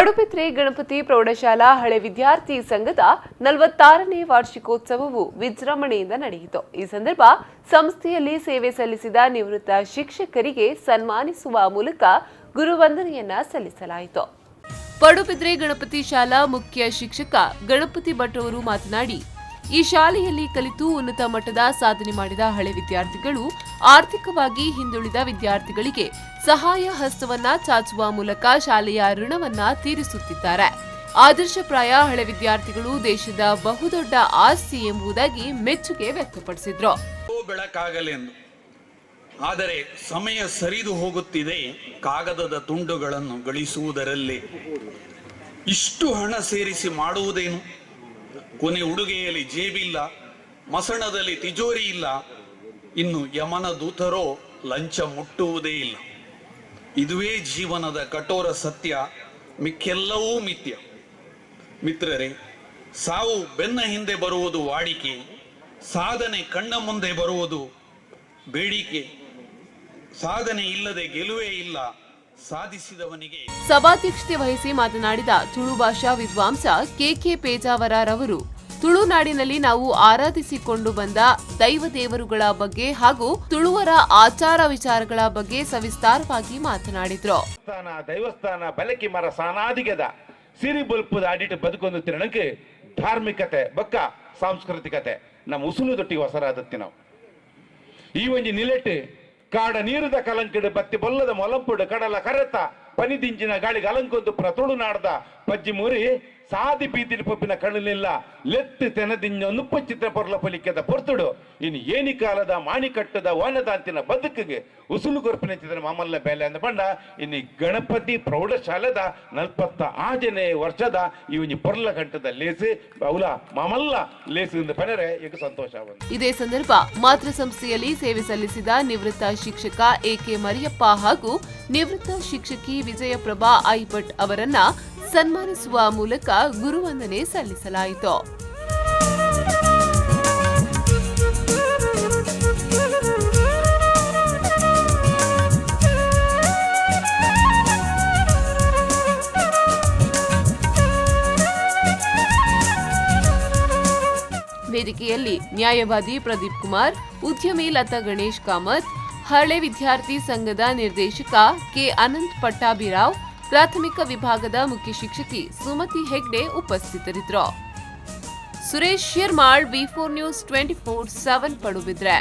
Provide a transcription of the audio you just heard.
ಪಡುಬಿದ್ರೆ ಗಣಪತಿ ಪ್ರೌಢಶಾಲಾ ಹಳೆ ವಿದ್ಯಾರ್ಥಿ ಸಂಘದ 46ನೇ ವಾರ್ಷಿಕೋತ್ಸವವು ವಿಜೃಂಭಣೆಯಿಂದ ನಡೆಯಿತು. ಈ ಸಂದರ್ಭ ಸಂಸ್ಥೆಯಲ್ಲಿ ಸೇವೆ ಸಲ್ಲಿಸಿದ ನಿವೃತ್ತ ಶಿಕ್ಷಕರಿಗೆ ಸನ್ಮಾನಿಸುವ ಮೂಲಕ ಗುರುವಂದನೆಯನ್ನ ಸಲ್ಲಿಸಲಾಯಿತು. ಪಡುಬಿದ್ರೆ ಗಣಪತಿ ಶಾಲಾ ಮುಖ್ಯ ಶಿಕ್ಷಕ ಗಣಪತಿ ಭಟ್ ಅವರು ಮಾತನಾಡಿ, ಈ ಶಾಲೆಯಲ್ಲಿ ಕಲಿತು ಉನ್ನತ ಮಟ್ಟದ ಸಾಧನೆ ಮಾಡಿದ ಹಳೆ ವಿದ್ಯಾರ್ಥಿಗಳು ಆರ್ಥಿಕವಾಗಿ ಹಿಂದುಳಿದ ವಿದ್ಯಾರ್ಥಿಗಳಿಗೆ ಸಹಾಯ ಹಸ್ತವನ್ನ ಚಾಚುವ ಮೂಲಕ ಶಾಲೆಯ ಋಣವನ್ನ ತೀರಿಸುತ್ತಿದ್ದಾರೆ. ಆದರ್ಶಪ್ರಾಯ ಹಳೆ ವಿದ್ಯಾರ್ಥಿಗಳು ದೇಶದ ಬಹುದೊಡ್ಡ ಆಸ್ತಿ ಎಂಬುದಾಗಿ ಮೆಚ್ಚುಗೆ ವ್ಯಕ್ತಪಡಿಸಿದ್ರು. ಬೆಳಕಾಗಲೆಂದು ಆದರೆ ಸಮಯ ಸರಿದು ಹೋಗುತ್ತಿದೆ. ಕಾಗದದ ತುಂಡುಗಳನ್ನು ಗಳಿಸುವುದರಲ್ಲಿ ಇಷ್ಟು ಹಣ ಸೇರಿಸಿ ಮಾಡುವುದೇನು? ಕೊನೆ ಉಡುಗೆಯಲ್ಲಿ ಜೇಬಿಲ್ಲ, ಮಸಣದಲ್ಲಿ ತಿಜೋರಿ ಇಲ್ಲ, ಇನ್ನು ಯಮನ ದೂತರೋ ಲಂಚ ಮುಟ್ಟುವುದೇ ಇಲ್ಲ. ಇದುವೇ ಜೀವನದ ಕಠೋರ ಸತ್ಯ, ಮಿಕ್ಕೆಲ್ಲವೂ ಮಿಥ್ಯ. ಮಿತ್ರರೇ, ಸಾವು ಬೆನ್ನ ಹಿಂದೆ ಬರುವುದು ವಾಡಿಕೆ, ಸಾಧನೆ ಕಣ್ಣ ಮುಂದೆ ಬರುವುದು ಬೇಡಿಕೆ. ಸಾಧನೆ ಇಲ್ಲದೆ ಗೆಲುವೇ ಇಲ್ಲ, ಸಾಧಿಸಿದವನಿಗೆ. ಸಭಾಧ್ಯಕ್ಷತೆ ವಹಿಸಿ ಮಾತನಾಡಿದ ತುಳು ಭಾಷಾ ವಿದ್ವಾಂಸ ಕೆಕೆ ಪೇಜಾವರರವರು ತುಳುನಾಡಿನಲ್ಲಿ ನಾವು ಆರಾಧಿಸಿಕೊಂಡು ಬಂದ ದೈವ ದೇವರುಗಳ ಬಗ್ಗೆ ಹಾಗೂ ತುಳುವರ ಆಚಾರ ವಿಚಾರಗಳ ಬಗ್ಗೆ ಸವಿಸ್ತಾರವಾಗಿ ಮಾತನಾಡಿದ್ರು. ದೈವಸ್ಥಾನ ಬಲಕಿ ಮರ ಸಾನಾದಿಗದ ಸಿರಿ ಬಲ್ಪದ ಆಡಿಟ್ ಬದುಕೊಂದು ತಿರಣಕ್ಕೆ ಧಾರ್ಮಿಕತೆ ಬಕ್ಕ ಸಾಂಸ್ಕೃತಿಕತೆ ನಮ್ಮ ಉಸುಲುದೊಟ್ಟಿಗೆ ಹೊಸರಾದತ್ತಿ ನಾವು ಈ ಒಂಜಿ ನಿಲೆಟ್ ಕಾಡ ನೀರುದ ಕಲಂಕಡ್ ಬತ್ತಿ ಬೊಲ್ಲದ ಮೊಲಂಪುಡು ಕಡಲ ಕರೆತ ಪನಿದಿಂಚಿನ ಗಾಳಿಗೆ ಅಲಂಕೊಂದು ತುಳುನಾಡದ ಪಜ್ಜಿ ಮುರಿ ಸಾದಿ ಬೀದಿನ ಪೊಪ್ಪಿನ ಕಣ್ಣಲಿಲ್ಲ ಲೆತ್ತು ತೆನದಿಂಜ ನುಪ್ಪಚ್ಚಿತ್ರ ಪೊರ್ಲ ಪಲಿಕೆದ ಪೊರ್ತುಡು ಇನ್ನು ಏನಿ ಕಾಲದ ಮಾಣಿಕಟ್ಟದ ವಾನದಾಂತಿನ ಬದುಕಿಗೆ ಉಸುಲು ಕೊರ್ಪಿನ ಚಿತ್ರ ಮಾಮಲ್ಲ ಬೇಲೆ ಅಂದ ಬಂಡ ಇನ್ನು ಗಣಪತಿ ಪ್ರೌಢಶಾಲೆದ 46ನೇ ವರ್ಷದ ಈ ಒಂದು ಪೊರ್ಲ ಕಂಠದ ಲೇಸು ಅವಲ ಮಾಮಲ್ಲ ಲೇಸು ಪನರೆ ಈಗ ಸಂತೋಷ. ಇದೇ ಸಂದರ್ಭ ಮಾತೃ ಸಂಸ್ಥೆಯಲ್ಲಿ ಸೇವೆ ಸಲ್ಲಿಸಿದ ನಿವೃತ್ತ ಶಿಕ್ಷಕ ಎಕೆ ಮರಿಯಪ್ಪ ಹಾಗೂ ನಿವೃತ್ತ ಶಿಕ್ಷಕಿ ವಿಜಯಪ್ರಭಾ ಐ ಭಟ್ ಅವರನ್ನ ಸನ್ಮಾನಿಸುವ ಮೂಲಕ ಗುರುವಂದನೆ ಸಲ್ಲಿಸಲಾಯಿತು. ವೇದಿಕೆಯಲ್ಲಿ ನ್ಯಾಯವಾದಿ ಪ್ರದೀಪ್ ಕುಮಾರ್, ಉದ್ಯಮಿ ಲತಾ ಗಣೇಶ್ ಕಾಮತ್, ಹಳೆ ವಿದ್ಯಾರ್ಥಿ ಸಂಘದ ನಿರ್ದೇಶಕ ಕೆ ಅನಂತ್ ಪಟ್ಟಾಭಿರಾವ್, ಪ್ರಾಥಮಿಕ ವಿಭಾಗದ ಮುಖ್ಯ ಶಿಕ್ಷಕಿ ಸುಮತಿ ಹೆಗ್ಡೆ ಉಪಸ್ಥಿತರಿದ್ದರು. ಸುರೇಶ್ ಶಿರ್ಮಾಳ್, ವಿ4 ನ್ಯೂಸ್ 24/7 ಪಡುಬಿದ್ರೆ.